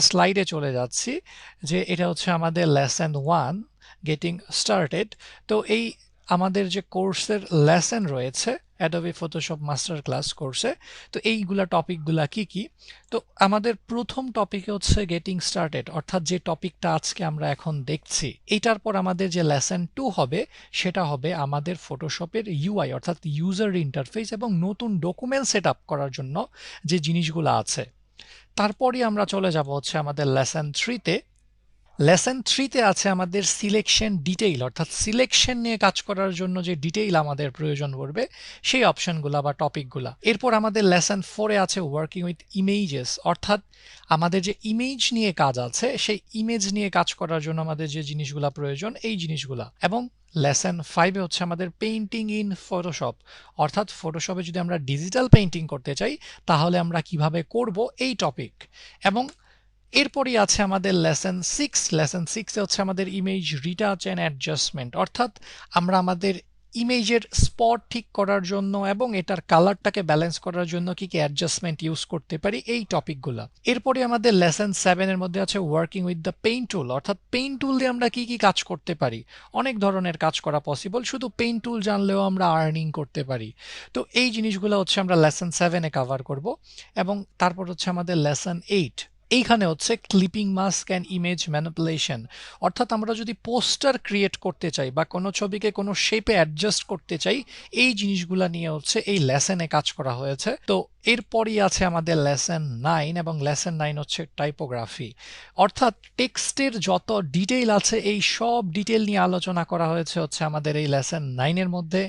স্লাইডে চলে যাচ্ছি যে এটা হচ্ছে আমাদের লেসন 1 গেটিং স্টার্টেড। তো এই আমাদের যে কোর্সের লেসন রয়েছে অ্যাডোবি ফটোশপ মাস্টার ক্লাস কোর্সে, তো এইগুলা টপিকগুলা কি কি? তো আমাদের প্রথম টপিকে হচ্ছে গেটিং স্টার্টেড, অর্থাৎ যে টপিকটা আজকে আমরা এখন দেখছি এটার পর আমাদের যে লেসন 2 হবে সেটা হবে আমাদের ফটোশপের ইউআই অর্থাৎ ইউজার ইন্টারফেস এবং নতুন ডকুমেন্ট সেট আপ করার জন্য যে জিনিসগুলো আছে। তারপরই আমরা চলে যাব হচ্ছে আমাদের লেসন 3-তে। লেসন 3-তে আছে আমাদের সিলেকশন ডিটেইল, অর্থাৎ সিলেকশন নিয়ে কাজ করার জন্য যে ডিটেইল আমাদের প্রয়োজন পড়বে সেই অপশনগুলা বা টপিকগুলা। এরপর আমাদের লেসন 4-এ আছে ওয়ার্কিং উইথ ইমেজেস, অর্থাৎ আমাদের যে ইমেজ নিয়ে কাজ আছে সেই ইমেজ নিয়ে কাজ করার জন্য আমাদের যে জিনিসগুলা প্রয়োজন এই জিনিসগুলা। এবং লেসন 5-এ হচ্ছে আমাদের পেইন্টিং ইন ফটোশপ, অর্থাৎ ফটোশপে যদি আমরা ডিজিটাল পেইন্টিং করতে চাই তাহলে আমরা কিভাবে করব এই টপিক। এবং এরপরই আছে আমাদের লেসন 6 হচ্ছে আমাদের ইমেজ রিটাচ অ্যান্ড অ্যাডজাস্টমেন্ট, অর্থাৎ আমরা আমাদের ইমেজের স্পট ঠিক করার জন্য এবং এটার কালারটাকে ব্যালেন্স করার জন্য কি কি অ্যাডজাস্টমেন্ট ইউজ করতে পারি এই টপিকগুলো। এরপরে আমাদের লেসন 7-এর মধ্যে আছে ওয়ার্কিং উইথ দ্য পেইন্ট টুল, অর্থাৎ পেইন্ট টুল দিয়ে আমরা কি কি কাজ করতে পারি। অনেক ধরনের কাজ করা পসিবল, শুধু পেইন্ট টুল জানলেও আমরা আর্নিং করতে পারি। তো এই জিনিসগুলো হচ্ছে আমরা লেসন 7-এ কভার করব। এবং তারপর হচ্ছে আমাদের লেসন 8, এইখানে হচ্ছে clipping mask and image manipulation, অর্থাৎ আমরা যদি পোস্টার ক্রিয়েট করতে চাই বা কোনো ছবিকে কোনো শেপে অ্যাডজাস্ট করতে চাই এই জিনিসগুলা নিয়ে হচ্ছে এই লেসনে কাজ করা হয়েছে। তো এরপরই আছে আমাদের লেসন 9, এবং লেসন 9 হচ্ছে টাইপোগ্রাফি, অর্থাৎ টেক্সটের যত ডিটেইল আছে এই সব ডিটেইল নিয়ে আলোচনা করা হয়েছে হচ্ছে আমাদের এই লেসন 9-এর মধ্যে।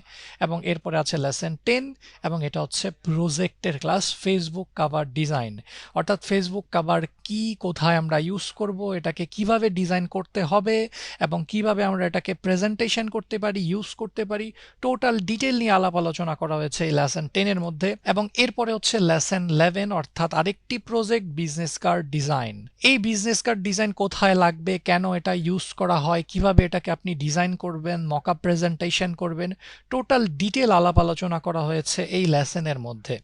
এবং এরপরে আছে লেসন 10, এবং এটা হচ্ছে প্রজেক্টের ক্লাস ফেসবুক কাভার ডিজাইন, অর্থাৎ ফেসবুক কাভার কি, কোথায় আমরা ইউজ করব, এটাকে কিভাবে ডিজাইন করতে হবে এবং কিভাবে আমরা এটাকে প্রেজেন্টেশন করতে পারি, ইউজ করতে পারি, টোটাল ডিটেল নিয়ে আলাপ আলোচনা করা হয়েছে এই লেসন 10-এর মধ্যে। এবং এরপরে হচ্ছে লেসন 11, অর্থাৎ আরেকটি প্রজেক্ট বিজনেস কার্ড ডিজাইন। এই বিজনেস কার্ড ডিজাইন কোথায় লাগবে, কেন এটা ইউজ করা হয়, কিভাবে এটাকে আপনি ডিজাইন করবেন, মকআপ প্রেজেন্টেশন করবেন, টোটাল ডিটেল আলাপ আলোচনা করা হয়েছে এই লেসনের মধ্যে।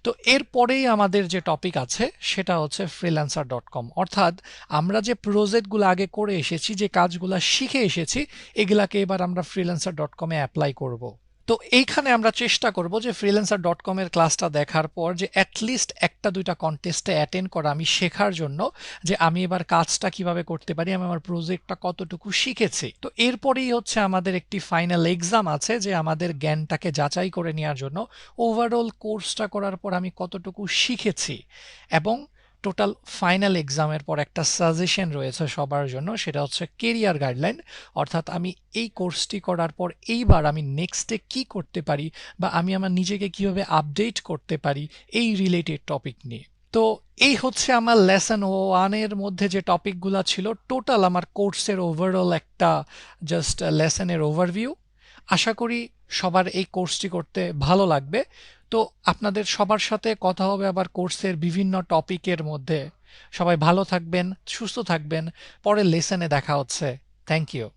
তো এরপরেই আমাদের যে টপিক আছে সেটা হচ্ছে freelancer.com, অর্থাৎ আমরা যে প্রজেক্টগুলো আগে করে এসেছি, যে কাজগুলো শিখে এসেছি, এগুলাকে এবার আমরা freelancer.com-এ অ্যাপ্লাই করব। তো এইখানে আমরা চেষ্টা করব যে freelancer.com-এর ক্লাসটা দেখার পর যে অ্যাটলিস্ট একটা দুইটা কন্টেস্টে অ্যাটেন্ড করা, আমি শেখার জন্য যে আমি এবার কাজটা কিভাবে করতে পারি, আমি আমার প্রজেক্টটা কতটুকু শিখেছি। তো এরপরেই হচ্ছে আমাদের একটি ফাইনাল এক্সাম আছে যে আমাদের জ্ঞানটাকে যাচাই করে নেওয়ার জন্য ওভারঅল কোর্সটা করার পর আমি কতটুকু শিখেছি। এবং টোটাল ফাইনাল এক্সামের পর একটা সাজেশন রয়েছে সবার জন্য, সেটা হচ্ছে কেরিয়ার গাইডলাইন, অর্থাৎ আমি এই কোর্সটি করার পর এইবার আমি নেক্সটে কি করতে পারি বা আমি আমার নিজেকে কিভাবে আপডেট করতে পারি এই রিলেটেড টপিক নিয়ে। তো এই হচ্ছে আমার লেসন 1-এর মধ্যে যে টপিকগুলো ছিল, টোটাল আমার কোর্সের ওভারঅল একটা জাস্ট লেসনের ওভারভিউ। আশা করি সবার এই কোর্সটি করতে ভালো লাগবে। তো আপনাদের সবার সাথে কথা হবে আবার কোর্সের বিভিন্ন টপিকের মধ্যে। সবাই ভালো থাকবেন, সুস্থ থাকবেন। পরের লেসনে দেখা হচ্ছে। Thank you.